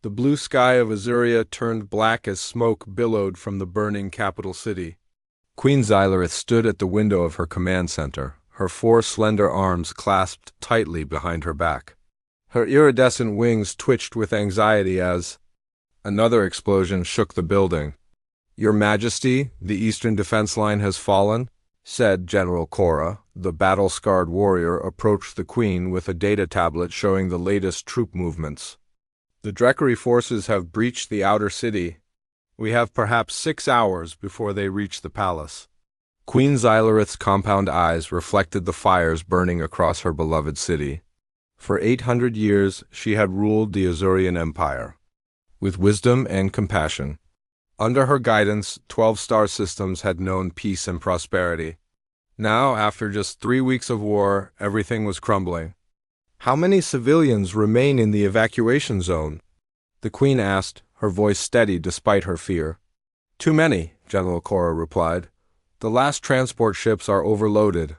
The blue sky of Azuria turned black as smoke billowed from the burning capital city. Queen Xylareth stood at the window of her command center, her 4 slender arms clasped tightly behind her back. Her iridescent wings twitched with anxiety as another explosion shook the building. "Your Majesty, the Eastern Defense Line has fallen," said General Cora. The battle-scarred warrior approached the Queen with a data tablet showing the latest troop movements. "The Drekari forces have breached the outer city. We have perhaps 6 hours before they reach the palace." Queen Xylareth's compound eyes reflected the fires burning across her beloved city. For 800 years she had ruled the Azurian Empire, with wisdom and compassion. Under her guidance, 12 star systems had known peace and prosperity. Now, after just 3 weeks of war, everything was crumbling. "How many civilians remain in the evacuation zone?" the Queen asked, her voice steady despite her fear. "Too many," General Cora replied. "The last transport ships are overloaded.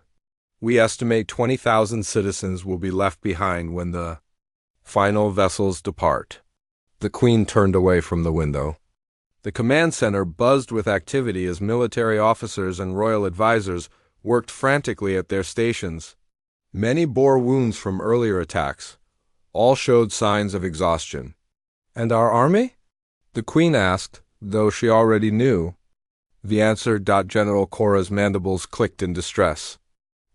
We estimate 20,000 citizens will be left behind when the final vessels depart." The Queen turned away from the window. The command center buzzed with activity as military officers and royal advisors worked frantically at their stations. Many bore wounds from earlier attacks. All showed signs of exhaustion. "And our army?" the Queen asked, though she already knew. The answer. General Cora's mandibles clicked in distress.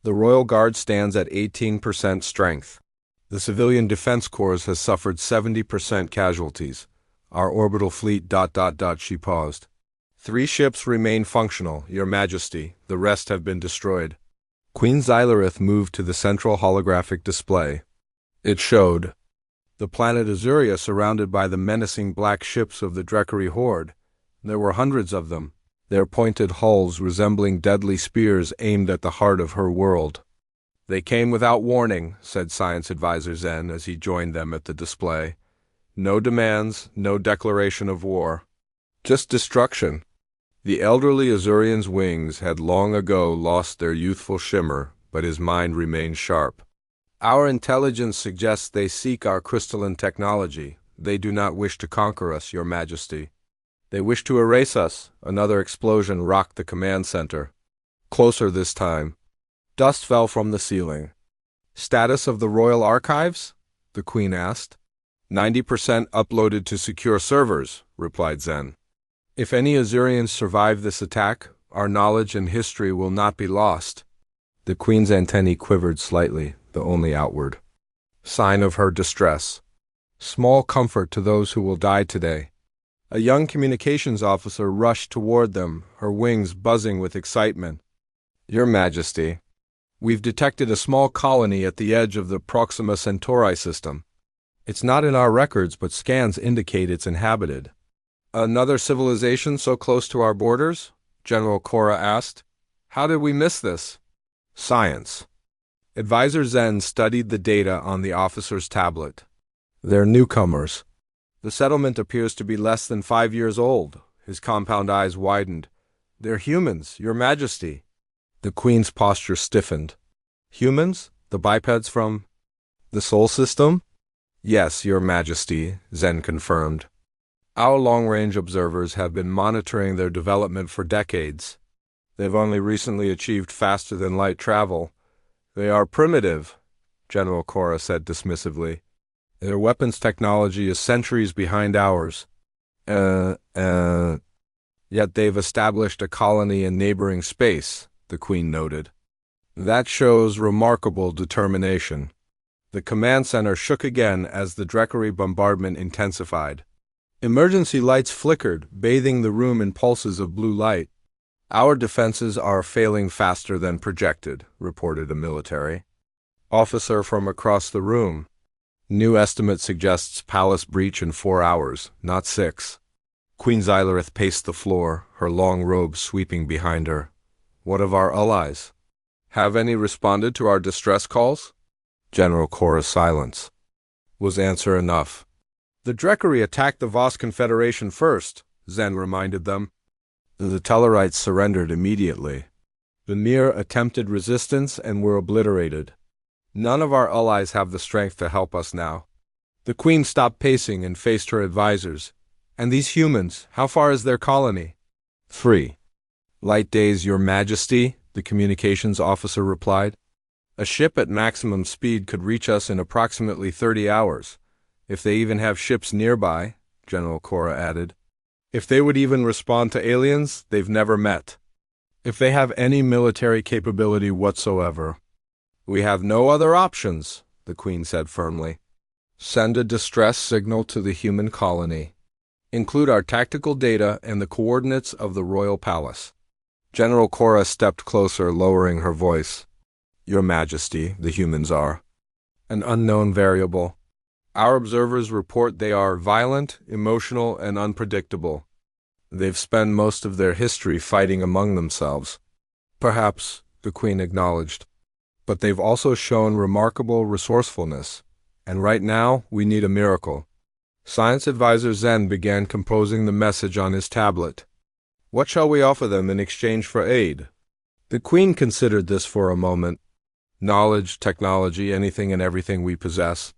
"The Royal Guard stands at 18% strength. The Civilian Defense Corps has suffered 70% casualties. Our orbital fleet. She paused. 3 ships remain functional, Your Majesty. The rest have been destroyed." Queen Xylareth moved to the central holographic display. It showed the planet Azuria surrounded by the menacing black ships of the Drekari horde. There were hundreds of them, their pointed hulls resembling deadly spears aimed at the heart of her world. "They came without warning," said Science Advisor Zen as he joined them at the display. "No demands, no declaration of war. Just destruction." The elderly Azurian's wings had long ago lost their youthful shimmer, but his mind remained sharp. "Our intelligence suggests they seek our crystalline technology. They do not wish to conquer us, Your Majesty. They wish to erase us." Another explosion rocked the command center. Closer this time. Dust fell from the ceiling. "Status of the Royal Archives?" the Queen asked. 90% uploaded to secure servers," replied Zen. "If any Azurians survive this attack, our knowledge and history will not be lost." The Queen's antennae quivered slightly, though only outward. Sign of her distress. "Small comfort to those who will die today." A young communications officer rushed toward them, her wings buzzing with excitement. "Your Majesty, we've detected a small colony at the edge of the Proxima Centauri system. It's not in our records, but scans indicate it's inhabited." "Another civilization so close to our borders?" General Cora asked. "How did we miss this?" "Science." Advisor Zen studied the data on the officer's tablet. "They're newcomers. The settlement appears to be less than 5 years old." His compound eyes widened. "They're humans, Your Majesty." The Queen's posture stiffened. "Humans? The bipeds from the Sol system?" "Yes, Your Majesty," Zen confirmed. "Our long-range observers have been monitoring their development for decades. They've only recently achieved faster-than-light travel. They are primitive," General Cora said dismissively. "Their weapons technology is centuries behind ours. Yet they've established a colony in neighboring space," the Queen noted. "That shows remarkable determination." The command center shook again as the Drekari bombardment intensified. Emergency lights flickered, bathing the room in pulses of blue light. "Our defenses are failing faster than projected," reported a military officer from across the room. "New estimate suggests palace breach in 4 hours, not 6. Queen Xylareth paced the floor, her long robe sweeping behind her. "What of our allies? Have any responded to our distress calls?" General Cora's silence was answer enough. "The Drekari attacked the Voss Confederation first," Zen reminded them. "The Tellarites surrendered immediately. The Mir attempted resistance and were obliterated. None of our allies have the strength to help us now." The Queen stopped pacing and faced her advisors. And these humans, how far is their colony? 3 light days, Your Majesty, the communications officer replied. A ship at maximum speed could reach us in approximately 30 hours. If they even have ships nearby, General Cora added. If they would even respond to aliens they've never met. If they have any military capability whatsoever. We have no other options, the Queen said firmly. Send a distress signal to the human colony. Include our tactical data and the coordinates of the royal palace. General Cora stepped closer, lowering her voice. Your Majesty, the humans are an unknown variable. Our observers report they are violent, emotional, and unpredictable. They've spent most of their history fighting among themselves. Perhaps, the Queen acknowledged. But they've also shown remarkable resourcefulness. And right now, we need a miracle. Science Advisor Zen began composing the message on his tablet. What shall we offer them in exchange for aid? The Queen considered this for a moment. Knowledge, technology, anything and everything we possess.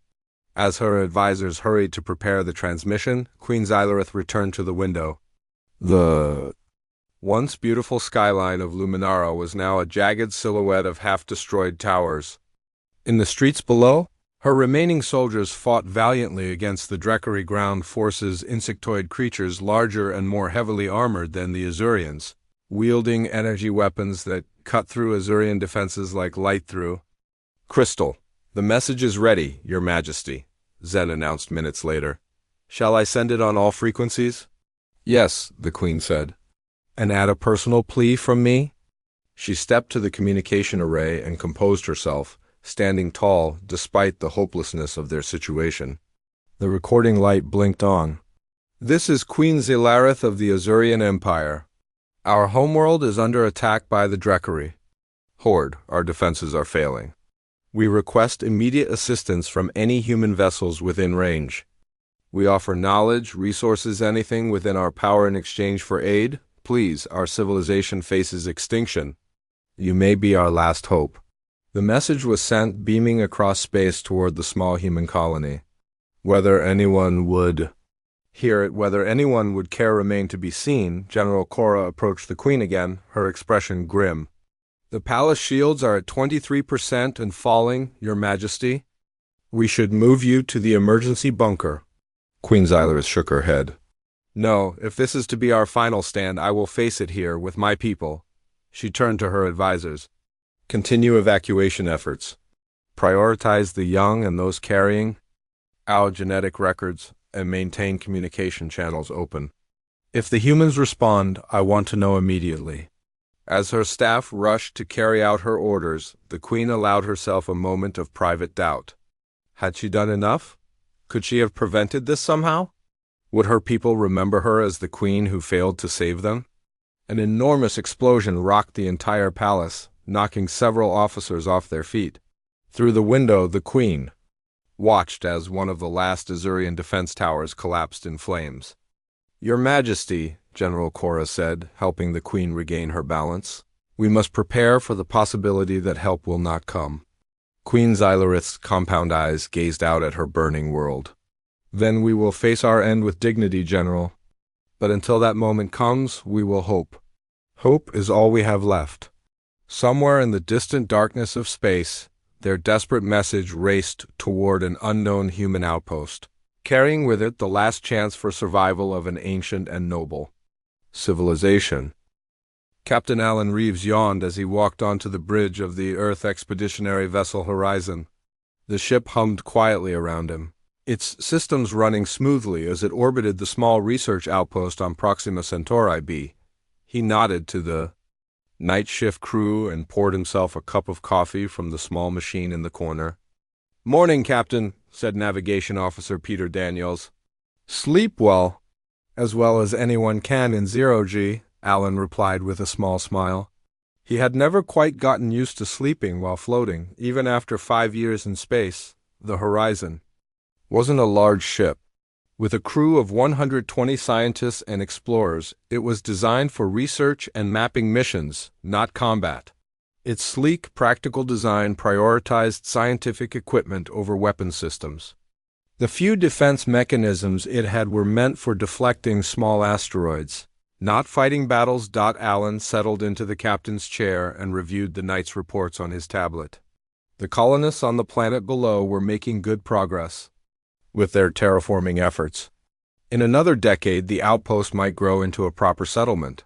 As her advisors hurried to prepare the transmission, Queen Xylareth returned to the window. The once beautiful skyline of Luminara was now a jagged silhouette of half-destroyed towers. In the streets below, her remaining soldiers fought valiantly against the Drekari ground forces, insectoid creatures larger and more heavily armored than the Azurians, wielding energy weapons that cut through Azurian defenses like light through. Crystal, the message is ready, Your Majesty, Zen announced minutes later. Shall I send it on all frequencies? Yes, the Queen said. And add a personal plea from me? She stepped to the communication array and composed herself, standing tall despite the hopelessness of their situation. The recording light blinked on. This is Queen Xylareth of the Azurian Empire. Our homeworld is under attack by the Drekari. Horde, our defenses are failing. We request immediate assistance from any human vessels within range. We offer knowledge, resources, anything within our power in exchange for aid. Please, our civilization faces extinction. You may be our last hope. The message was sent beaming across space toward the small human colony. Whether anyone would hear it, whether anyone would care remain to be seen, General Cora approached the Queen again, her expression grim. The palace shields are at 23% and falling, Your Majesty. We should move you to the emergency bunker. Queen Xylareth shook her head. No, if this is to be our final stand, I will face it here with my people. She turned to her advisors. Continue evacuation efforts. Prioritize the young and those carrying our genetic records and maintain communication channels open. If the humans respond, I want to know immediately. As her staff rushed to carry out her orders, the Queen allowed herself a moment of private doubt. Had she done enough? Could she have prevented this somehow? Would her people remember her as the Queen who failed to save them? An enormous explosion rocked the entire palace, knocking several officers off their feet. Through the window, the Queen watched as one of the last Azurian defense towers collapsed in flames. Your Majesty, General Cora said, helping the Queen regain her balance, we must prepare for the possibility that help will not come. Queen Xylareth's compound eyes gazed out at her burning world. Then we will face our end with dignity, General. But until that moment comes, we will hope. Hope is all we have left. Somewhere in the distant darkness of space, their desperate message raced toward an unknown human outpost, carrying with it the last chance for survival of an ancient and noble civilization. Captain Alan Reeves yawned as he walked onto the bridge of the Earth expeditionary vessel Horizon. The ship hummed quietly around him, its systems running smoothly as it orbited the small research outpost on Proxima Centauri b. He nodded to the night shift crew and poured himself a cup of coffee from the small machine in the corner. Morning, Captain, said Navigation Officer Peter Daniels. Sleep well as anyone can in zero-G, Alan replied with a small smile. He had never quite gotten used to sleeping while floating, even after 5 years in space. The Horizon wasn't a large ship. With a crew of 120 scientists and explorers, it was designed for research and mapping missions, not combat. Its sleek, practical design prioritized scientific equipment over weapon systems. The few defense mechanisms it had were meant for deflecting small asteroids, not fighting battles. Alan settled into the captain's chair and reviewed the night's reports on his tablet. The colonists on the planet below were making good progress with their terraforming efforts. In another decade, the outpost might grow into a proper settlement.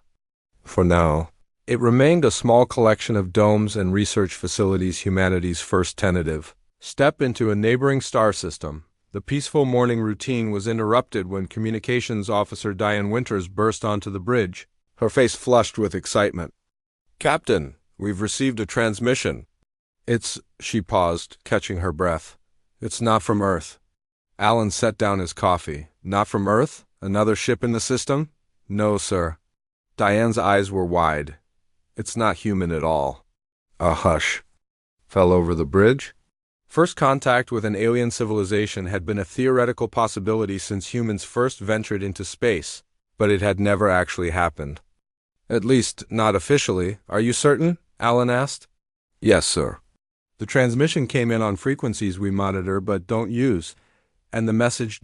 For now, it remained a small collection of domes and research facilities. Humanity's first tentative step into a neighboring star system. The peaceful morning routine was interrupted when Communications Officer Diane Winters burst onto the bridge, her face flushed with excitement. "Captain, we've received a transmission." She paused, catching her breath. "It's not from Earth." Alan set down his coffee. "Not from Earth? Another ship in the system?" "No, sir." Diane's eyes were wide. "It's not human at all." A hush fell over the bridge. First contact with an alien civilization had been a theoretical possibility since humans first ventured into space, but it had never actually happened. "At least, not officially. Are you certain?" Alan asked. "Yes, sir. The transmission came in on frequencies we monitor but don't use. And the message ...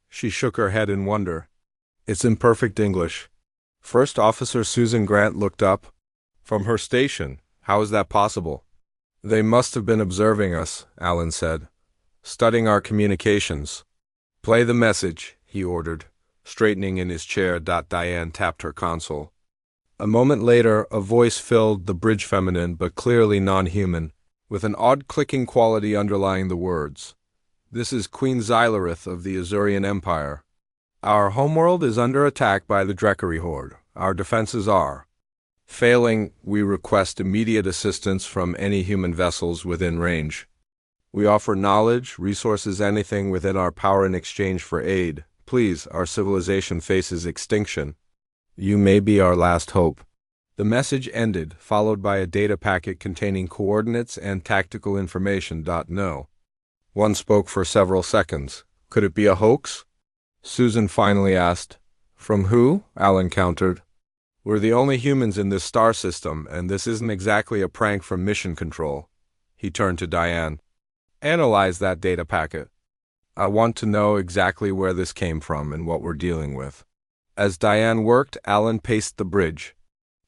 She shook her head in wonder. "It's in perfect English." First Officer Susan Grant looked up. "From her station. How is that possible?" "They must have been observing us," Alan said. "Studying our communications." "Play the message," he ordered, straightening in his chair. Diane tapped her console. A moment later, a voice filled the bridge, feminine but clearly non-human, with an odd clicking quality underlying the words. "This is Queen Xylareth of the Azurian Empire. Our homeworld is under attack by the Drekari Horde. Our defenses are failing. We request immediate assistance from any human vessels within range. We offer knowledge, resources, anything within our power in exchange for aid. Please, our civilization faces extinction. You may be our last hope." The message ended, followed by a data packet containing coordinates and tactical information. No one spoke for several seconds. "Could it be a hoax?" Susan finally asked. "From who?" Alan countered. "We're the only humans in this star system, and this isn't exactly a prank from Mission Control." He turned to Diane. "Analyze that data packet. I want to know exactly where this came from and what we're dealing with." As Diane worked, Alan paced the bridge.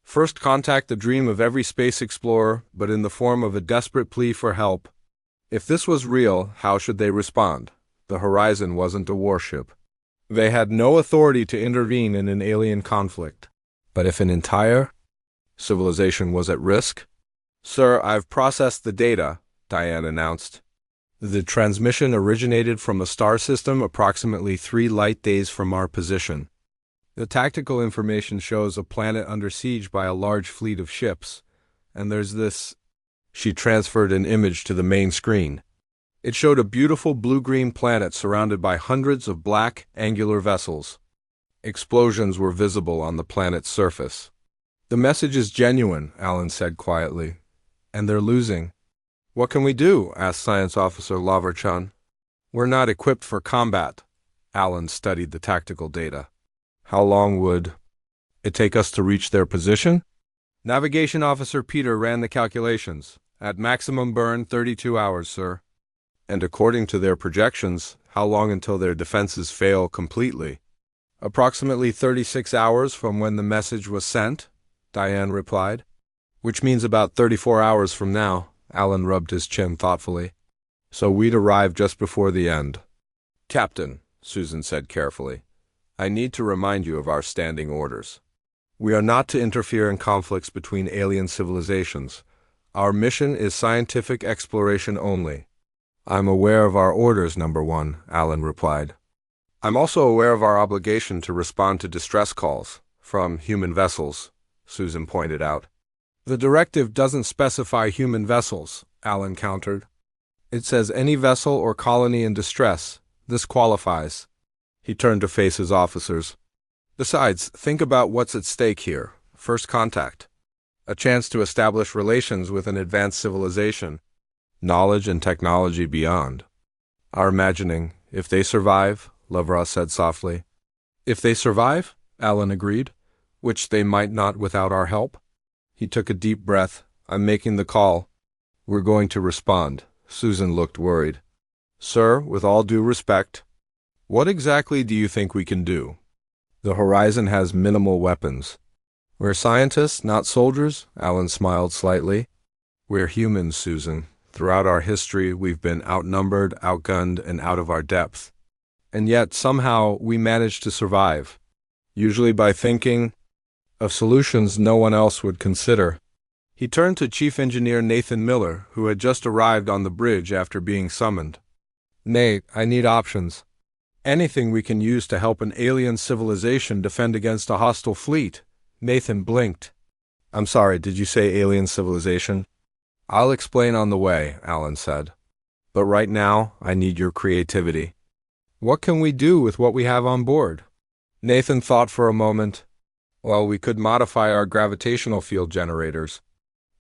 First contact, the dream of every space explorer, but in the form of a desperate plea for help. If this was real, how should they respond? The Horizon wasn't a warship. They had no authority to intervene in an alien conflict. But if an entire civilization was at risk? "Sir, I've processed the data," Diane announced. "The transmission originated from a star system approximately 3 light days from our position. The tactical information shows a planet under siege by a large fleet of ships. And there's this..." She transferred an image to the main screen. It showed a beautiful blue-green planet surrounded by hundreds of black, angular vessels. Explosions were visible on the planet's surface. "The message is genuine," Alan said quietly. "And they're losing." "What can we do?" asked Science Officer Laverchon. "We're not equipped for combat." Alan studied the tactical data. "How long would it take us to reach their position?" Navigation Officer Peter ran the calculations. "At maximum burn, 32 hours, sir." "And according to their projections, how long until their defenses fail completely?" "Approximately 36 hours from when the message was sent," Diane replied. "Which means about 34 hours from now." Alan rubbed his chin thoughtfully. "So we'd arrive just before the end." "Captain," Susan said carefully, "I need to remind you of our standing orders. We are not to interfere in conflicts between alien civilizations. Our mission is scientific exploration only." "I'm aware of our orders, Number One," Alan replied. "I'm also aware of our obligation to respond to distress calls from human vessels," Susan pointed out. "The directive doesn't specify human vessels," Alan countered. "It says any vessel or colony in distress. This qualifies." He turned to face his officers. "Besides, think about what's at stake here. First contact. A chance to establish relations with an advanced civilization. Knowledge and technology beyond our imagining. If they survive," Lavra said softly. "If they survive," Alan agreed, "which they might not without our help." He took a deep breath. "I'm making the call." "We're going to respond." Susan looked worried. Sir, with all due respect, what exactly do you think we can do? The Horizon has minimal weapons. We're scientists, not soldiers, Alan smiled slightly. We're humans, Susan. Throughout our history, we've been outnumbered, outgunned, and out of our depth. And yet, somehow, we managed to survive. Usually by thinking of solutions no one else would consider. He turned to Chief Engineer Nathan Miller, who had just arrived on the bridge after being summoned. Nate, I need options. Anything we can use to help an alien civilization defend against a hostile fleet. Nathan blinked. I'm sorry, did you say alien civilization? I'll explain on the way, Alan said. But right now, I need your creativity. What can we do with what we have on board? Nathan thought for a moment. Well, we could modify our gravitational field generators.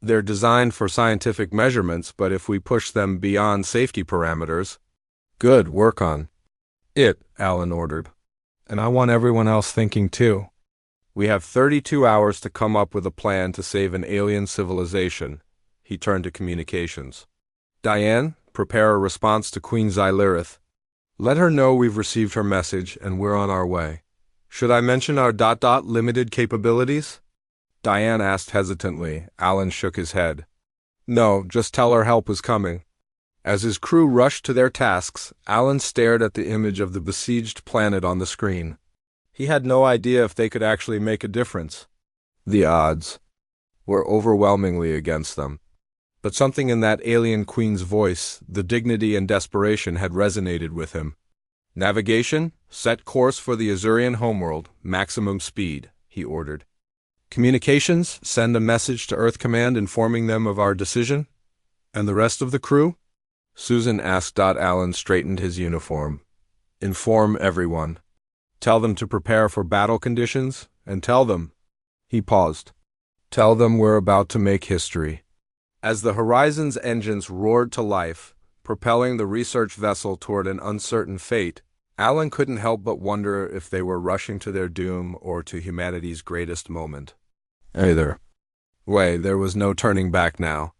They're designed for scientific measurements, but if we push them beyond safety parameters... Good, work on it, Alan ordered. And I want everyone else thinking too. We have 32 hours to come up with a plan to save an alien civilization. He turned to communications. Diane, prepare a response to Queen Xylirith. Let her know we've received her message and we're on our way. Should I mention our ... limited capabilities? Diane asked hesitantly. Alan shook his head. No, just tell her help is coming. As his crew rushed to their tasks, Alan stared at the image of the besieged planet on the screen. He had no idea if they could actually make a difference. The odds were overwhelmingly against them. But something in that alien queen's voice, the dignity and desperation, had resonated with him. Navigation, set course for the Azurian homeworld, maximum speed, he ordered. Communications, send a message to Earth Command informing them of our decision. And the rest of the crew? Susan asked. Alan straightened his uniform. Inform everyone. Tell them to prepare for battle conditions, and tell them... He paused. Tell them we're about to make history. As the Horizon's engines roared to life, propelling the research vessel toward an uncertain fate, Alan couldn't help but wonder if they were rushing to their doom or to humanity's greatest moment. Either way, there was no turning back now.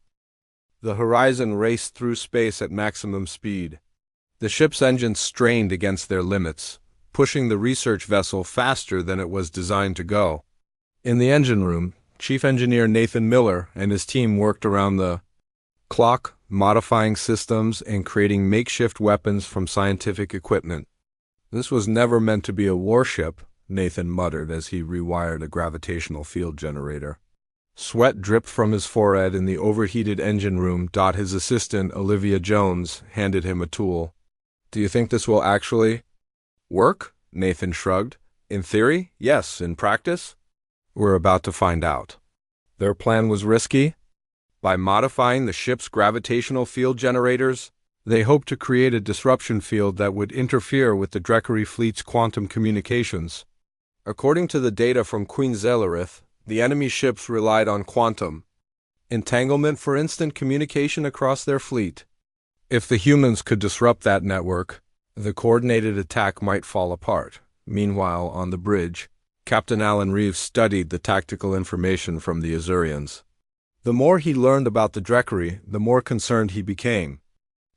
The Horizon raced through space at maximum speed. The ship's engines strained against their limits, pushing the research vessel faster than it was designed to go. In the engine room, Chief Engineer Nathan Miller and his team worked around the clock, modifying systems and creating makeshift weapons from scientific equipment. This was never meant to be a warship, Nathan muttered as he rewired a gravitational field generator. Sweat dripped from his forehead in the overheated engine room. His assistant, Olivia Jones, handed him a tool. Do you think this will actually work? Nathan shrugged. In theory, yes. In practice? We're about to find out. Their plan was risky. By modifying the ship's gravitational field generators, they hoped to create a disruption field that would interfere with the Dreckery fleet's quantum communications. According to the data from Queen Xylirith, the enemy ships relied on quantum entanglement for instant communication across their fleet. If the humans could disrupt that network, the coordinated attack might fall apart. Meanwhile, on the bridge, Captain Alan Reeves studied the tactical information from the Azurians. The more he learned about the Dreckery, the more concerned he became.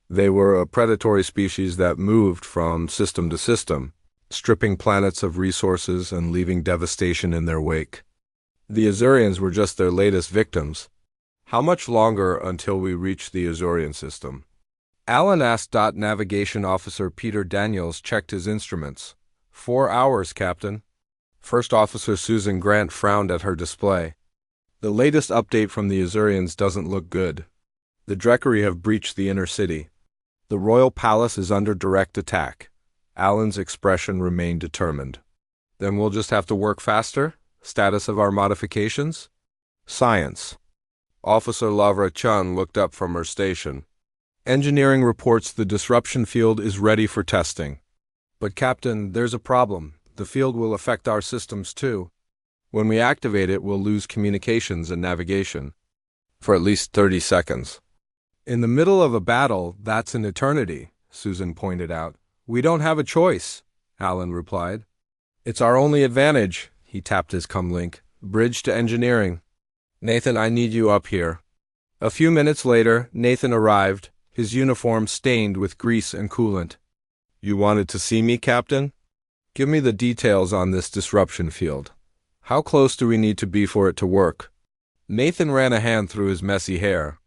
They were a predatory species that moved from system to system, stripping planets of resources and leaving devastation in their wake. The Azurians were just their latest victims. How much longer until we reach the Azurian system? Alan asked. Navigation Officer Peter Daniels checked his instruments. 4 hours, Captain. First Officer Susan Grant frowned at her display. The latest update from the Azurians doesn't look good. The Dreckery have breached the inner city. The royal palace is under direct attack. Alan's expression remained determined. Then we'll just have to work faster? Status of our modifications? Science. Officer Lavra Chun looked up from her station. Engineering reports the disruption field is ready for testing. But Captain, there's a problem. The field will affect our systems too. When we activate it, we'll lose communications and navigation. For at least 30 seconds. In the middle of a battle, that's an eternity, Susan pointed out. We don't have a choice, Alan replied. It's our only advantage. He tapped his comlink. Bridge to engineering. Nathan, I need you up here. A few minutes later, Nathan arrived, his uniform stained with grease and coolant. "You wanted to see me, Captain? Give me the details on this disruption field. How close do we need to be for it to work?" Nathan ran a hand through his messy hair.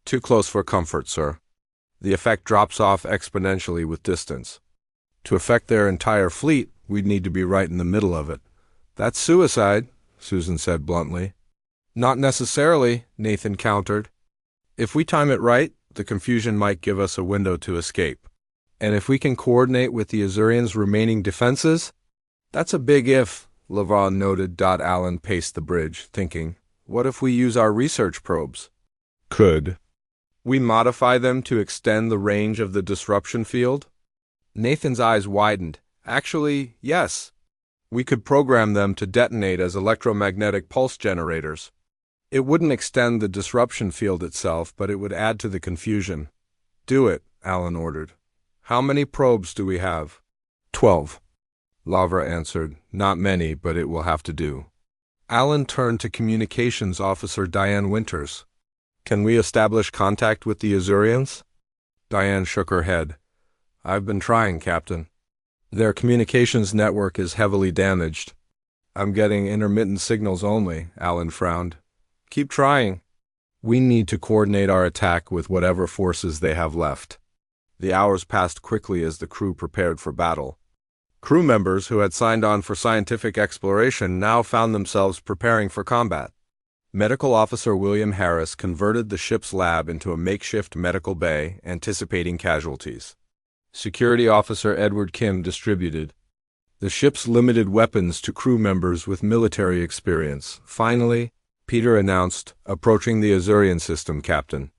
"Too close for comfort, sir. The effect drops off exponentially with distance. To affect their entire fleet, we'd need to be right in the middle of it." "That's suicide," Susan said bluntly. "Not necessarily," Nathan countered. "If we time it right, the confusion might give us a window to escape. And if we can coordinate with the Azurians' remaining defenses?" "That's a big if," LaVaughan noted. Alan paced the bridge, thinking, "What if we use our research probes? Could we modify them to extend the range of the disruption field?" Nathan's eyes widened. "Actually, yes. We could program them to detonate as electromagnetic pulse generators. It wouldn't extend the disruption field itself, but it would add to the confusion." "Do it," Alan ordered. "How many probes do we have?" 12. Lavra answered. "Not many, but it will have to do." Alan turned to Communications Officer Diane Winters. "Can we establish contact with the Azurians?" Diane shook her head. "I've been trying, Captain. Their communications network is heavily damaged." "I'm getting intermittent signals only," Alan frowned. "Keep trying." "We need to coordinate our attack with whatever forces they have left." The hours passed quickly as the crew prepared for battle. Crew members who had signed on for scientific exploration now found themselves preparing for combat. Medical Officer William Harris converted the ship's lab into a makeshift medical bay, anticipating casualties. Security Officer Edward Kim distributed the ship's limited weapons to crew members with military experience. Finally, Peter announced, "Approaching the Azurian system, Captain."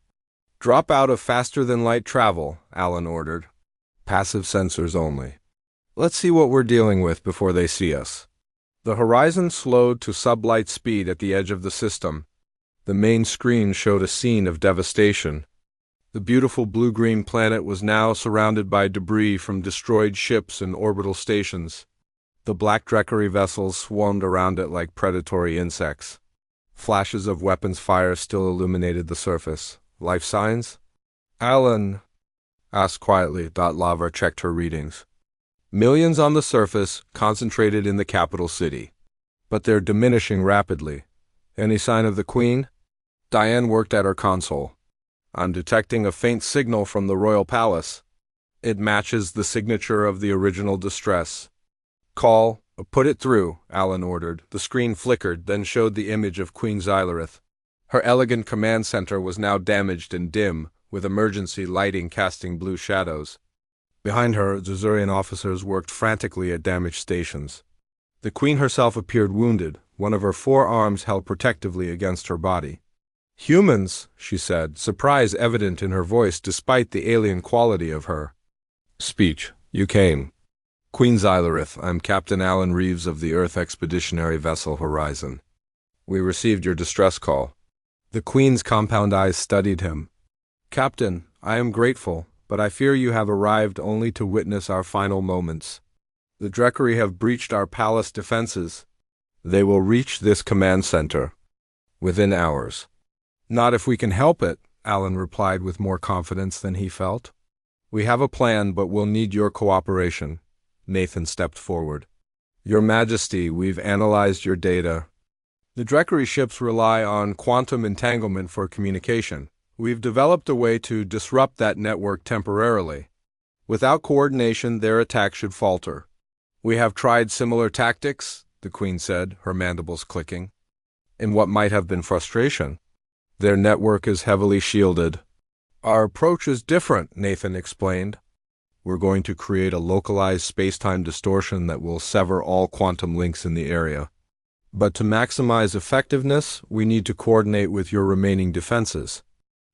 "Drop out of faster-than-light travel," Alan ordered. "Passive sensors only. Let's see what we're dealing with before they see us." The horizon slowed to sublight speed at the edge of the system. The main screen showed a scene of devastation. The beautiful blue-green planet was now surrounded by debris from destroyed ships and orbital stations. The black Dreckery vessels swarmed around it like predatory insects. Flashes of weapons fire still illuminated the surface. "Life signs?" Alan asked quietly. Lavra checked her readings. "Millions on the surface, concentrated in the capital city. But they're diminishing rapidly. Any sign of the Queen?" Diane worked at her console. "I'm detecting a faint signal from the Royal Palace. It matches the signature of the original distress." Put it through," Alan ordered. The screen flickered, then showed the image of Queen Xylareth. Her elegant command center was now damaged and dim, with emergency lighting casting blue shadows. Behind her, Azurian officers worked frantically at damaged stations. The Queen herself appeared wounded, one of her 4 arms held protectively against her body. "Humans," she said, surprise evident in her voice despite the alien quality of her speech. "You came." "Queen Xylareth, I'm Captain Alan Reeves of the Earth Expeditionary Vessel Horizon. We received your distress call." The Queen's compound eyes studied him. "Captain, I am grateful, but I fear you have arrived only to witness our final moments. The Dreckery have breached our palace defenses. They will reach this command center within hours." "Not if we can help it," Alan replied with more confidence than he felt. "We have a plan, but we'll need your cooperation." Nathan stepped forward. "Your Majesty, we've analyzed your data. The Dreckery ships rely on quantum entanglement for communication. We've developed a way to disrupt that network temporarily. Without coordination, their attack should falter." "We have tried similar tactics," the Queen said, her mandibles clicking. "In what might have been frustration. Their network is heavily shielded." "Our approach is different," Nathan explained. "We're going to create a localized space-time distortion that will sever all quantum links in the area. But to maximize effectiveness, we need to coordinate with your remaining defenses."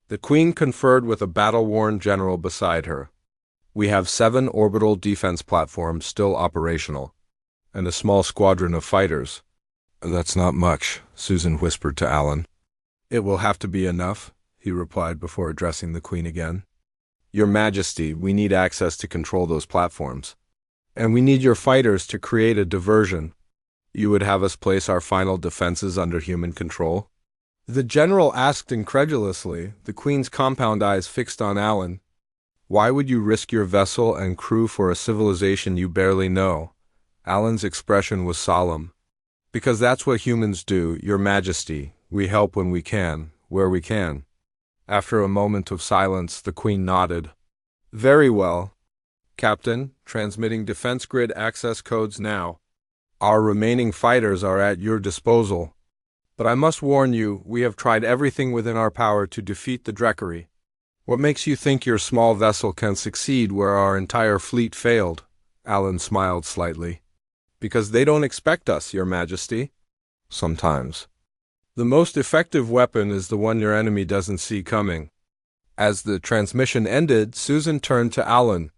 The Queen conferred with a battle-worn general beside her. "We have 7 orbital defense platforms still operational, and a small squadron of fighters." "That's not much," Susan whispered to Alan. "It will have to be enough," he replied before addressing the Queen again. "Your Majesty, we need access to control those platforms. And we need your fighters to create a diversion." "You would have us place our final defenses under human control?" The general asked incredulously, the Queen's compound eyes fixed on Alan. Why would you risk your vessel and crew for a civilization you barely know? Alan's expression was solemn. Because that's what humans do, Your Majesty. We help when we can, where we can. After a moment of silence, the Queen nodded. Very well. Captain, transmitting defense grid access codes now. Our remaining fighters are at your disposal. But I must warn you, we have tried everything within our power to defeat the Dreckery. What makes you think your small vessel can succeed where our entire fleet failed? Alan smiled slightly. Because they don't expect us, Your Majesty. Sometimes. The most effective weapon is the one your enemy doesn't see coming. As the transmission ended, Susan turned to Alan.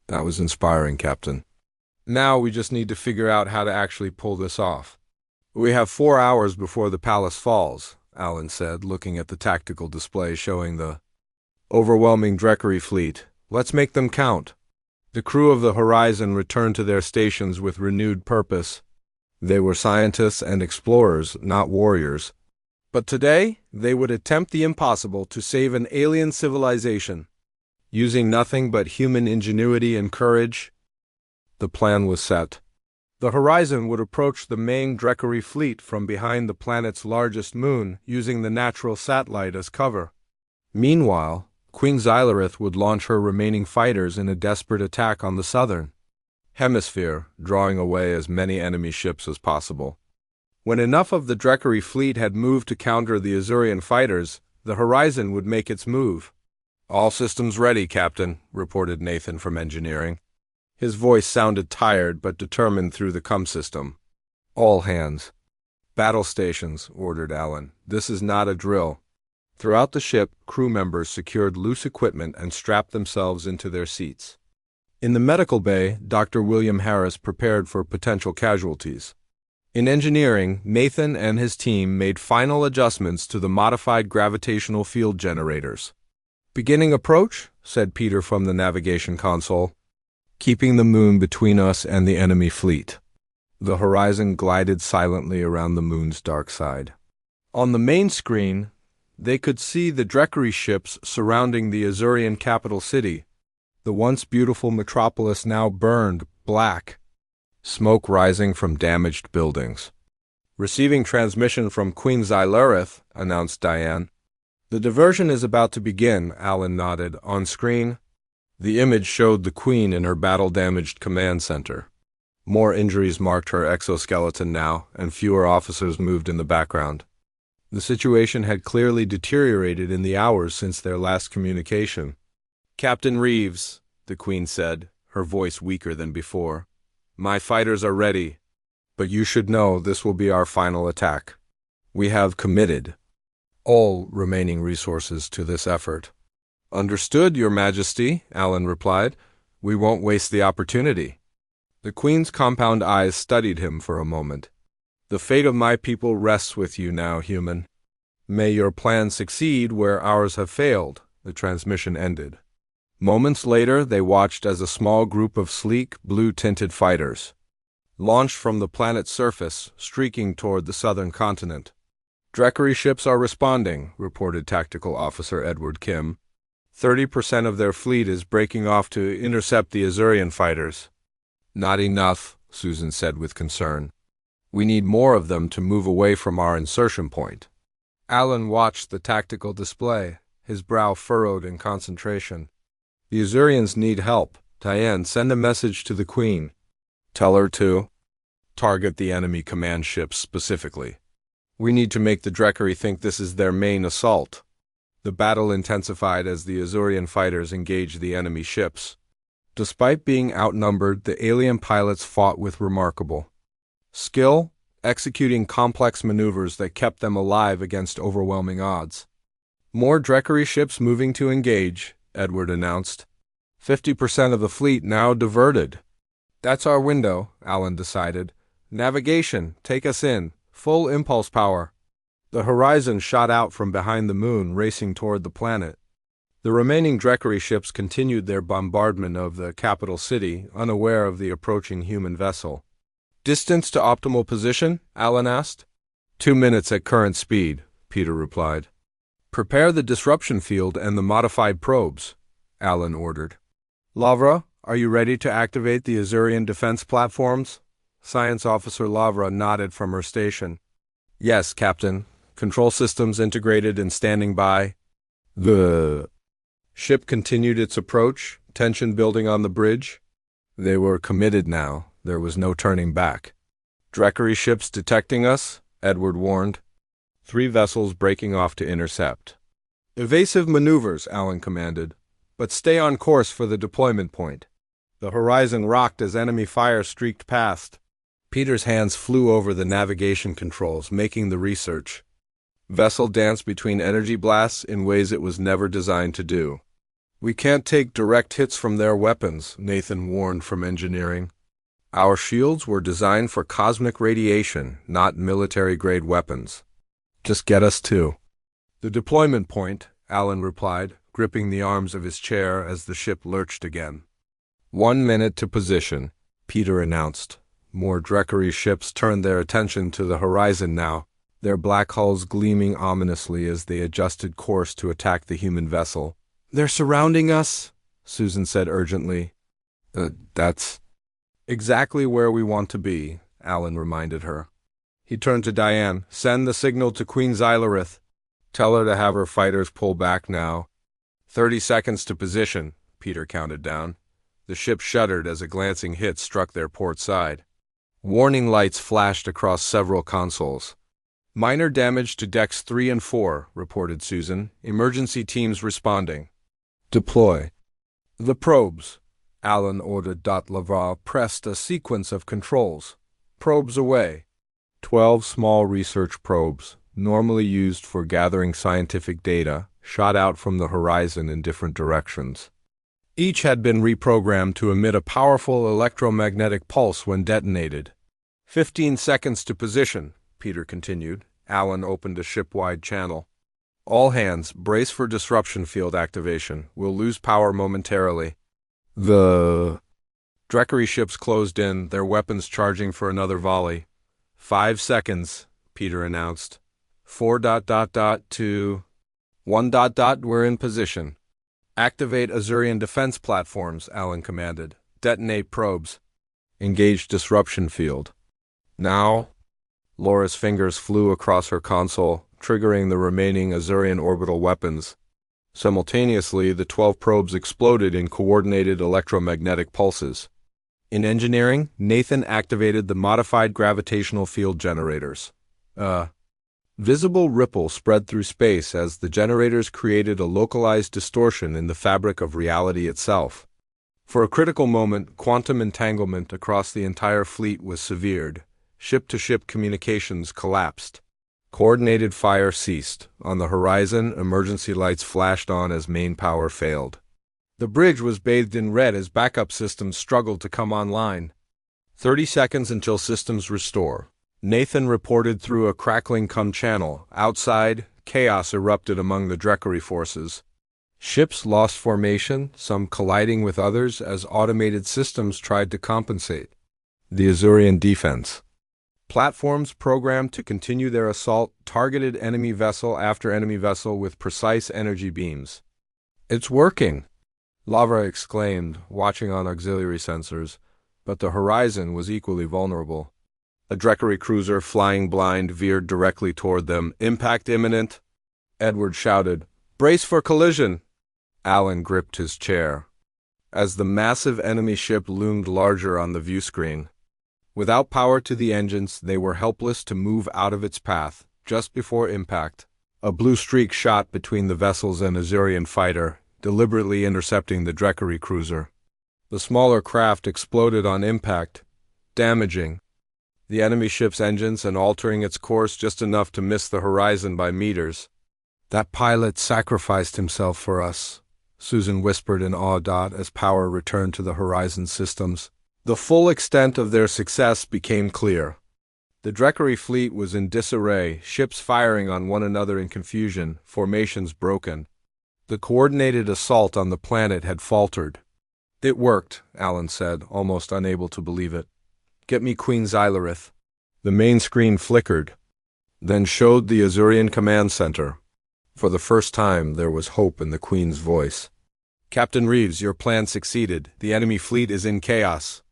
That was inspiring, Captain. Now we just need to figure out how to actually pull this off. We have 4 hours before the palace falls, Alan said, looking at the tactical display showing the overwhelming Dreckery fleet. Let's make them count. The crew of the Horizon returned to their stations with renewed purpose. They were scientists and explorers, not warriors. But today, they would attempt the impossible to save an alien civilization. Using nothing but human ingenuity and courage, the plan was set. The Horizon would approach the main Dreckery fleet from behind the planet's largest moon, using the natural satellite as cover. Meanwhile, Queen Xylareth would launch her remaining fighters in a desperate attack on the southern hemisphere, drawing away as many enemy ships as possible. When enough of the Dreckery fleet had moved to counter the Azurian fighters, the Horizon would make its move. All systems ready, Captain, reported Nathan from engineering. His voice sounded tired but determined through the CUM system. All hands. Battle stations, ordered Alan. This is not a drill. Throughout the ship, crew members secured loose equipment and strapped themselves into their seats. In the medical bay, Dr. William Harris prepared for potential casualties. In engineering, Nathan and his team made final adjustments to the modified gravitational field generators. Beginning approach, said Peter from the navigation console. Keeping the moon between us and the enemy fleet. The Horizon glided silently around the moon's dark side. On the main screen, they could see the Dreckery ships surrounding the Azurian capital city. The once beautiful metropolis now burned black, smoke rising from damaged buildings. Receiving transmission from Queen Xylareth, announced Diane. The diversion is about to begin, Alan nodded. On screen, the image showed the Queen in her battle-damaged command center. More injuries marked her exoskeleton now, and fewer officers moved in the background. The situation had clearly deteriorated in the hours since their last communication. Captain Reeves, the Queen said, her voice weaker than before. My fighters are ready, but you should know this will be our final attack. We have committed all remaining resources to this effort. Understood, Your Majesty, Alan replied. We won't waste the opportunity. The Queen's compound eyes studied him for a moment. The fate of my people rests with you now, human. May your plan succeed where ours have failed, the transmission ended. Moments later, they watched as a small group of sleek, blue-tinted fighters launched from the planet's surface, streaking toward the southern continent. Dreckery ships are responding, reported Tactical Officer Edward Kim. 30% of their fleet is breaking off to intercept the Azurian fighters. Not enough, Susan said with concern. We need more of them to move away from our insertion point. Alan watched the tactical display, his brow furrowed in concentration. The Azurians need help. Diane, send a message to the Queen. Tell her to target the enemy command ships specifically. We need to make the Dreckery think this is their main assault. The battle intensified as the Azurian fighters engaged the enemy ships. Despite being outnumbered, the alien pilots fought with remarkable skill, executing complex maneuvers that kept them alive against overwhelming odds. More Dreckery ships moving to engage, Edward announced. 50% of the fleet now diverted. That's our window, Alan decided. Navigation, take us in. Full impulse power. The Horizon shot out from behind the moon, racing toward the planet. The remaining Dreckery ships continued their bombardment of the capital city, unaware of the approaching human vessel. Distance to optimal position? Alan asked. 2 minutes at current speed. Peter replied. Prepare the disruption field and the modified probes, Alan ordered. Lavra, are you ready to activate the Azurian defense platforms? Science Officer Lavra nodded from her station. Yes, Captain. Control systems integrated and standing by. The ship continued its approach, tension building on the bridge. They were committed now. There was no turning back. Dreckery ships detecting us, Edward warned. 3 vessels breaking off to intercept. Evasive maneuvers, Alan commanded, but stay on course for the deployment point. The horizon rocked as enemy fire streaked past. Peter's hands flew over the navigation controls, making the research. Vessel danced between energy blasts in ways it was never designed to do. We can't take direct hits from their weapons, Nathan warned from engineering. Our shields were designed for cosmic radiation, not military-grade weapons. Just get us to the deployment point, Alan replied, gripping the arms of his chair as the ship lurched again. 1 minute to position, Peter announced. More Dreckery ships turned their attention to the horizon now, their black hulls gleaming ominously as they adjusted course to attack the human vessel. They're surrounding us, Susan said urgently. That's exactly where we want to be, Alan reminded her. He turned to Diane. Send the signal to Queen Xylareth. Tell her to have her fighters pull back now. 30 seconds to position, Peter counted down. The ship shuddered as a glancing hit struck their port side. Warning lights flashed across several consoles. Minor damage to decks 3 and 4, reported Susan. Emergency teams responding. Deploy the probes, Alan ordered. Lavra pressed a sequence of controls. Probes away. 12 small research probes, normally used for gathering scientific data, shot out from the horizon in different directions. Each had been reprogrammed to emit a powerful electromagnetic pulse when detonated. 15 seconds to position, Peter continued. Alan opened a ship-wide channel. All hands, brace for disruption field activation. We'll lose power momentarily. The Dreckery ships closed in, their weapons charging for another volley. 5 seconds, Peter announced. 4:2. 1. We're in position. Activate Azurian defense platforms, Alan commanded. Detonate probes. Engage disruption field. Now. Laura's fingers flew across her console, triggering the remaining Azurian orbital weapons. Simultaneously, the 12 probes exploded in coordinated electromagnetic pulses. In engineering, Nathan activated the modified gravitational field generators. Visible ripple spread through space as the generators created a localized distortion in the fabric of reality itself. For a critical moment, quantum entanglement across the entire fleet was severed. Ship-to-ship communications collapsed. Coordinated fire ceased. On the horizon, emergency lights flashed on as main power failed. The bridge was bathed in red as backup systems struggled to come online. 30 seconds until systems restore. Nathan reported through a crackling channel. Outside, chaos erupted among the Dreckery forces. Ships lost formation, some colliding with others as automated systems tried to compensate. The Azurian defense. Platforms programmed to continue their assault targeted enemy vessel after enemy vessel with precise energy beams. It's working, Lavra exclaimed, watching on auxiliary sensors, but the horizon was equally vulnerable. A Dreckery cruiser, flying blind, veered directly toward them. Impact imminent, Edward shouted. Brace for collision. Alan gripped his chair. As the massive enemy ship loomed larger on the view screen. Without power to the engines, they were helpless to move out of its path. Just before impact, a blue streak shot between the vessels and Azurian fighter, deliberately intercepting the Dreckery cruiser. The smaller craft exploded on impact, damaging the enemy ship's engines and altering its course just enough to miss the horizon by meters. That pilot sacrificed himself for us, Susan whispered in awe. As power returned to the horizon systems. The full extent of their success became clear. The Dreckery fleet was in disarray, ships firing on one another in confusion, formations broken. The coordinated assault on the planet had faltered. It worked, Alan said, almost unable to believe it. Get me Queen Xylareth. The main screen flickered. then showed the Azurian command center. For the first time, there was hope in the Queen's voice. Captain Reeves, your plan succeeded. The enemy fleet is in chaos.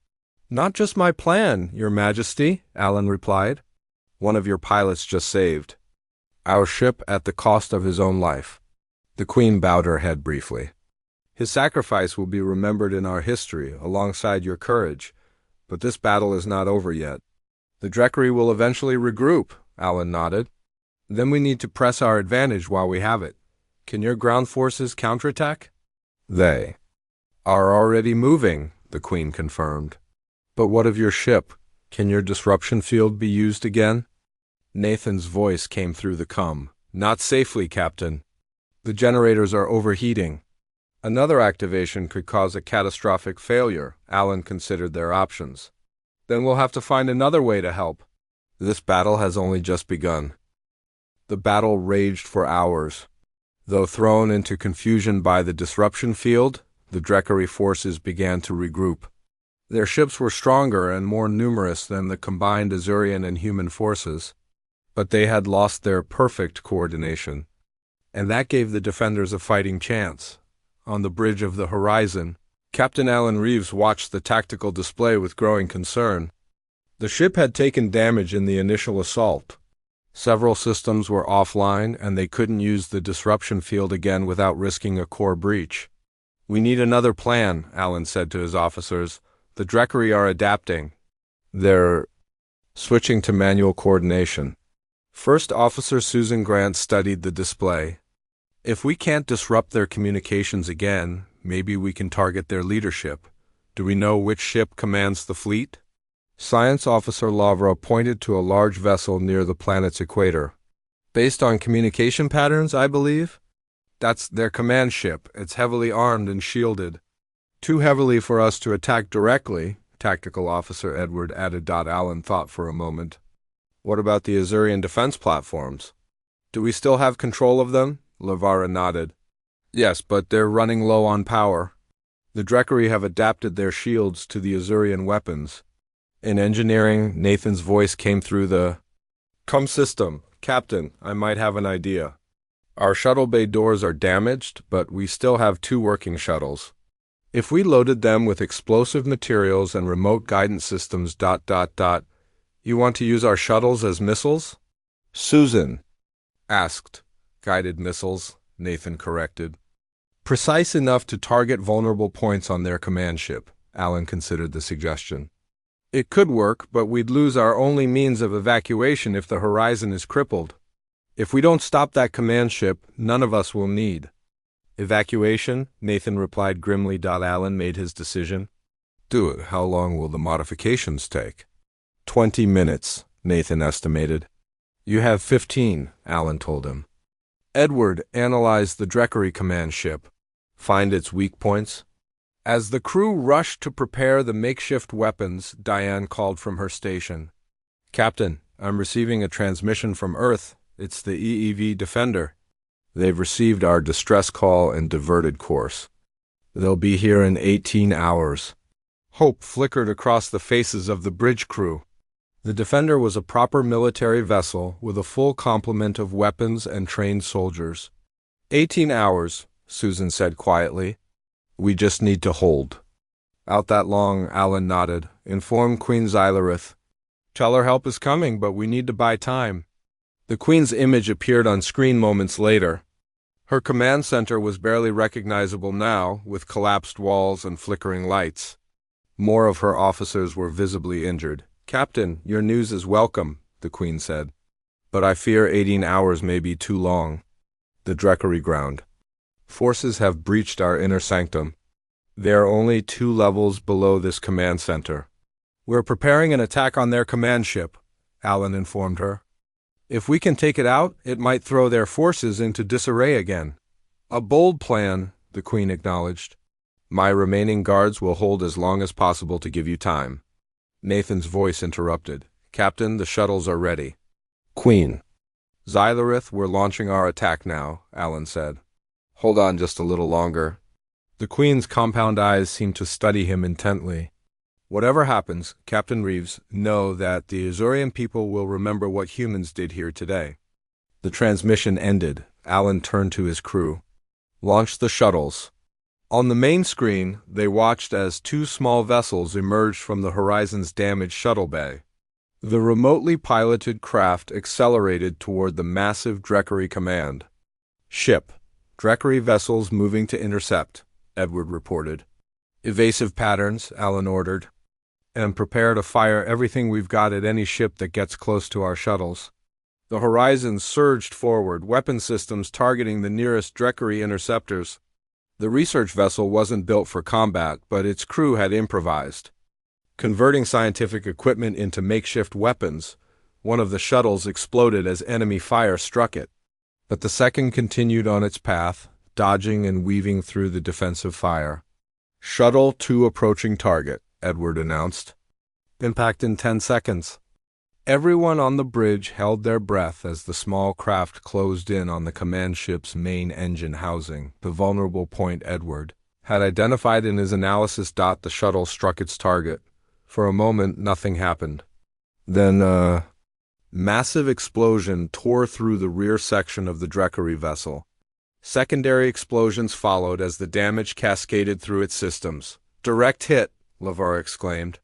Not just my plan, Your Majesty, Alan replied. One of your pilots just saved our ship at the cost of his own life. The Queen bowed her head briefly. His sacrifice will be remembered in our history alongside your courage, but this battle is not over yet. The Dreckery will eventually regroup, Alan nodded. Then we need to press our advantage while we have it. Can your ground forces counterattack? They are already moving, the Queen confirmed. But what of your ship? Can your disruption field be used again? Nathan's voice came through the com. Not safely, Captain. The generators are overheating. Another activation could cause a catastrophic failure. Alan considered their options. Then we'll have to find another way to help. This battle has only just begun. The battle raged for hours. Though thrown into confusion by the disruption field, the Dreckery forces began to regroup. Their ships were stronger and more numerous than the combined Azurian and human forces, but they had lost their perfect coordination, and that gave the defenders a fighting chance. On the bridge of the horizon, Captain Alan Reeves watched the tactical display with growing concern. The ship had taken damage in the initial assault. Several systems were offline, and they couldn't use the disruption field again without risking a core breach. We need another plan, Alan said to his officers. The Dreckery are adapting. They're switching to manual coordination. First Officer Susan Grant studied the display. If we can't disrupt their communications again, maybe we can target their leadership. Do we know which ship commands the fleet? Science Officer Lavra pointed to a large vessel near the planet's equator. Based on communication patterns, I believe? That's their command ship. It's heavily armed and shielded. Too heavily for us to attack directly, Tactical Officer Edward added. Alan thought for a moment. What about the Azurian defense platforms? Do we still have control of them? Lavara nodded. Yes, but they're running low on power. The Dreckery have adapted their shields to the Azurian weapons. In engineering, Nathan's voice came through the com system. Captain, I might have an idea. Our shuttle bay doors are damaged, but we still have 2 working shuttles. If we loaded them with explosive materials and remote guidance systems... You want to use our shuttles as missiles? Susan asked. Guided missiles, Nathan corrected. Precise enough to target vulnerable points on their command ship, Alan considered the suggestion. It could work, but we'd lose our only means of evacuation if the horizon is crippled. If we don't stop that command ship, none of us will need evacuation, Nathan replied grimly. Alan made his decision. Do it. How long will the modifications take? 20 minutes, Nathan estimated. You have 15, Alan told him. Edward analyzed the Dreckery command ship. Find its weak points. As the crew rushed to prepare the makeshift weapons, Diane called from her station. Captain, I'm receiving a transmission from Earth. It's the EEV Defender. They've received our distress call and diverted course. They'll be here in 18 hours. Hope flickered across the faces of the bridge crew. The Defender was a proper military vessel with a full complement of weapons and trained soldiers. 18 hours, Susan said quietly. We just need to hold. Out that long, Alan nodded. Inform Queen Xylareth. Tell her help is coming, but we need to buy time. The Queen's image appeared on screen moments later. Her command center was barely recognizable now, with collapsed walls and flickering lights. More of her officers were visibly injured. Captain, your news is welcome, the Queen said. But I fear 18 hours may be too long. The Dreckery ground. Forces have breached our inner sanctum. They are only 2 levels below this command center. We're preparing an attack on their command ship, Alan informed her. If we can take it out, it might throw their forces into disarray again. A bold plan, the Queen acknowledged. My remaining guards will hold as long as possible to give you time. Nathan's voice interrupted. Captain, the shuttles are ready. Queen. Xylareth, we're launching our attack now, Alan said. Hold on just a little longer. The Queen's compound eyes seemed to study him intently. Whatever happens, Captain Reeves, know that the Azurian people will remember what humans did here today. The transmission ended. Alan turned to his crew. Launch the shuttles. On the main screen, they watched as two small vessels emerged from the Horizon's damaged shuttle bay. The remotely piloted craft accelerated toward the massive Dreckery command. Ship. Dreckery vessels moving to intercept, Edward reported. Evasive patterns, Alan ordered. And prepare to fire everything we've got at any ship that gets close to our shuttles. The Horizon surged forward, weapon systems targeting the nearest Dreckery interceptors. The research vessel wasn't built for combat, but its crew had improvised. Converting scientific equipment into makeshift weapons, one of the shuttles exploded as enemy fire struck it. But the second continued on its path, dodging and weaving through the defensive fire. Shuttle 2 approaching target, Edward announced. Impact in 10 seconds. Everyone on the bridge held their breath as the small craft closed in on the command ship's main engine housing, the vulnerable point Edward had identified in his analysis. The shuttle struck its target. For a moment, nothing happened. Then a massive explosion tore through the rear section of the Dreckery vessel. Secondary explosions followed as the damage cascaded through its systems. Direct hit, LeVar exclaimed.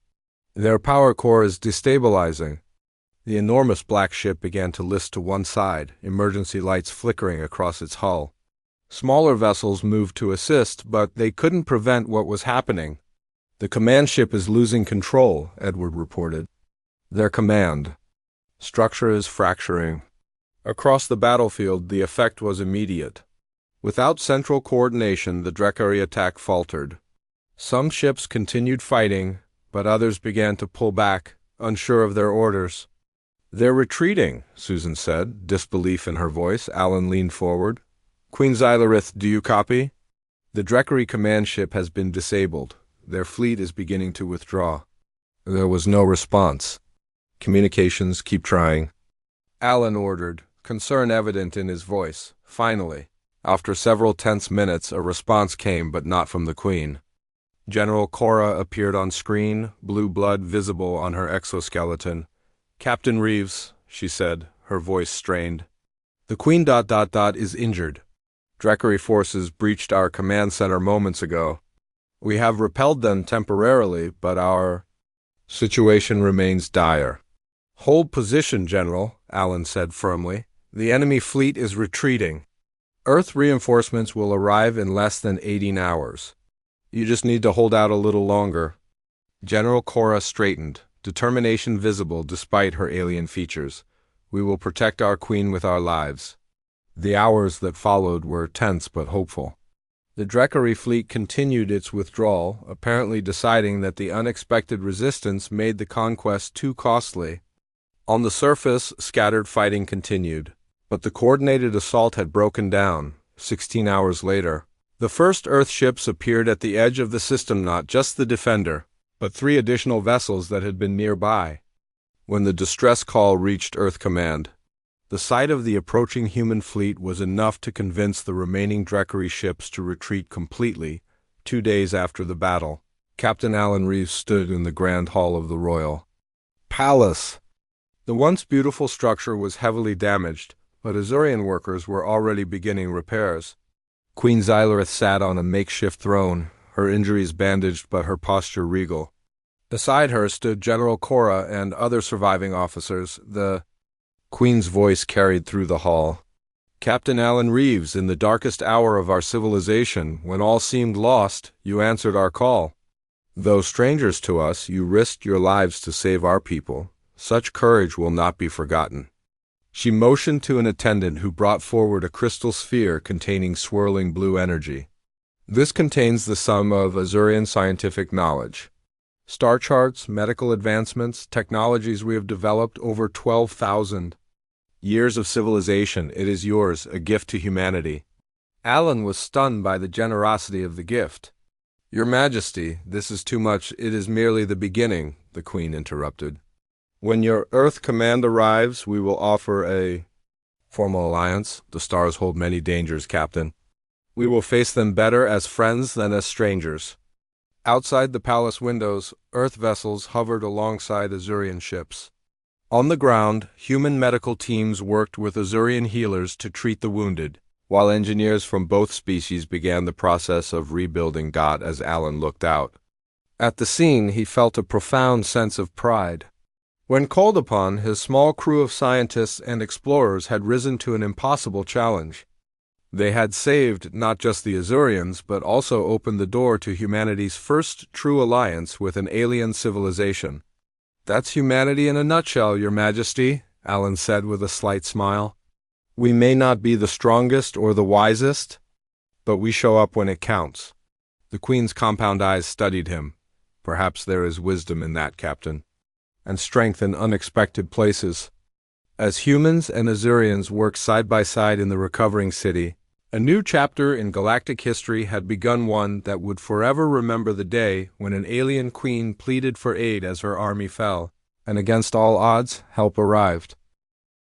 Their power core is destabilizing. The enormous black ship began to list to one side, emergency lights flickering across its hull. Smaller vessels moved to assist, but they couldn't prevent what was happening. The command ship is losing control, Edward reported. Their command structure is fracturing. Across the battlefield, the effect was immediate. Without central coordination, the Dreckery attack faltered. Some ships continued fighting, but others began to pull back, unsure of their orders. They're retreating, Susan said, disbelief in her voice. Alan leaned forward. Queen Xylorith, do you copy? The Dreckery command ship has been disabled. Their fleet is beginning to withdraw. There was no response. Communications, keep trying. Alan ordered, concern evident in his voice. Finally, after several tense minutes, a response came, but not from the Queen. General Cora appeared on screen, blue blood visible on her exoskeleton. Captain Reeves, she said, her voice strained. The Queen ... is injured. Dreckery forces breached our command center moments ago. We have repelled them temporarily, but our situation remains dire. Hold position, General, Alan said firmly. The enemy fleet is retreating. Earth reinforcements will arrive in less than 18 hours. You just need to hold out a little longer. General Cora straightened, determination visible despite her alien features. We will protect our Queen with our lives. The hours that followed were tense but hopeful. The Dreckery fleet continued its withdrawal, apparently deciding that the unexpected resistance made the conquest too costly. On the surface, scattered fighting continued, but the coordinated assault had broken down. 16 hours later, the first Earth ships appeared at the edge of the system, not just the Defender, but 3 additional vessels that had been nearby. When the distress call reached Earth Command, the sight of the approaching human fleet was enough to convince the remaining Dreckery ships to retreat completely. 2 days after the battle, Captain Alan Reeves stood in the Grand Hall of the Royal Palace. The once beautiful structure was heavily damaged, but Azurian workers were already beginning repairs. Queen Xylorith sat on a makeshift throne, her injuries bandaged but her posture regal. Beside her stood General Cora and other surviving officers. The Queen's voice carried through the hall. Captain Alan Reeves, in the darkest hour of our civilization, when all seemed lost, you answered our call. Though strangers to us, you risked your lives to save our people. Such courage will not be forgotten. She motioned to an attendant who brought forward a crystal sphere containing swirling blue energy. This contains the sum of Azurian scientific knowledge. Star charts, medical advancements, technologies we have developed over 12,000 years of civilization. It is yours, a gift to humanity. Alan was stunned by the generosity of the gift. Your Majesty, this is too much. It is merely the beginning, the Queen interrupted. When your Earth command arrives, we will offer a formal alliance. The stars hold many dangers, Captain. We will face them better as friends than as strangers. Outside the palace windows, Earth vessels hovered alongside Azurian ships. On the ground, human medical teams worked with Azurian healers to treat the wounded, while engineers from both species began the process of rebuilding Got as Alan looked out. At the scene, he felt a profound sense of pride. When called upon, his small crew of scientists and explorers had risen to an impossible challenge. They had saved not just the Azurians, but also opened the door to humanity's first true alliance with an alien civilization. "That's humanity in a nutshell, Your Majesty," Alan said with a slight smile. "We may not be the strongest or the wisest, but we show up when it counts." The Queen's compound eyes studied him. "Perhaps there is wisdom in that, Captain, and strength in unexpected places." As humans and Azurians worked side by side in the recovering city, a new chapter in galactic history had begun, one that would forever remember the day when an alien queen pleaded for aid as her army fell, and against all odds, help arrived.